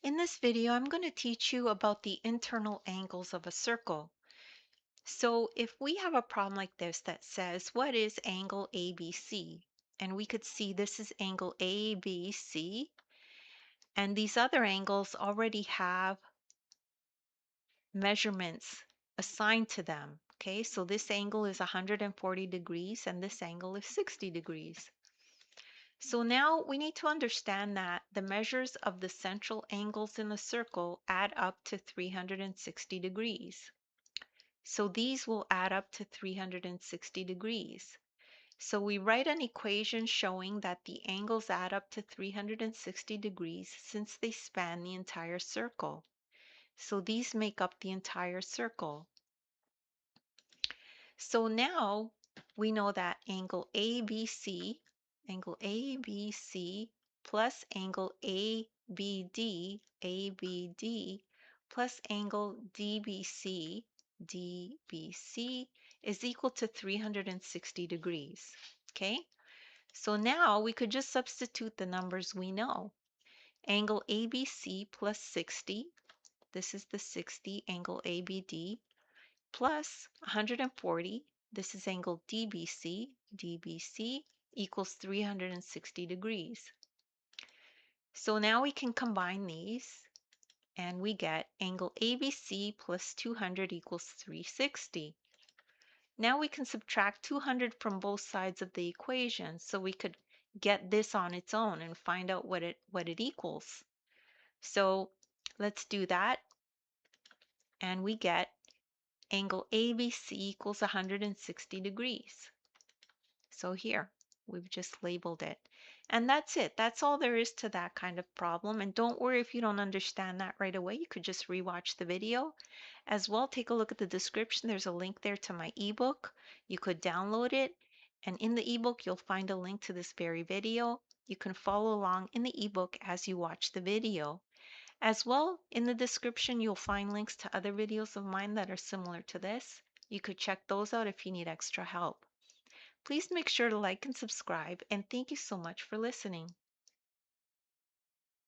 In this video, I'm going to teach you about the internal angles of a circle. So if we have a problem like this that says, what is angle ABC? And we could see this is angle ABC, and these other angles already have measurements assigned to them. Okay, so this angle is 140 degrees and this angle is 60 degrees. So now we need to understand that the measures of the central angles in the circle add up to 360 degrees. So these will add up to 360 degrees. So we write an equation showing that the angles add up to 360 degrees since they span the entire circle. So these make up the entire circle. So now we know that angle ABC plus angle ABD plus angle DBC is equal to 360 degrees. Okay, so now we could just substitute the numbers we know. Angle ABC plus 60, this is the 60 angle ABD, plus 140, this is angle DBC equals 360 degrees. So now we can combine these and we get angle ABC plus 200 equals 360. Now we can subtract 200 from both sides of the equation so we could get this on its own and find out what it equals. So let's do that, and we get angle ABC equals 160 degrees. So here, we've just labeled it. And that's it. That's all there is to that kind of problem. And don't worry if you don't understand that right away. You could just rewatch the video. As well, take a look at the description. There's a link there to my ebook. You could download it. And in the ebook, you'll find a link to this very video. You can follow along in the ebook as you watch the video. As well, in the description, you'll find links to other videos of mine that are similar to this. You could check those out if you need extra help. Please make sure to like and subscribe, and thank you so much for listening.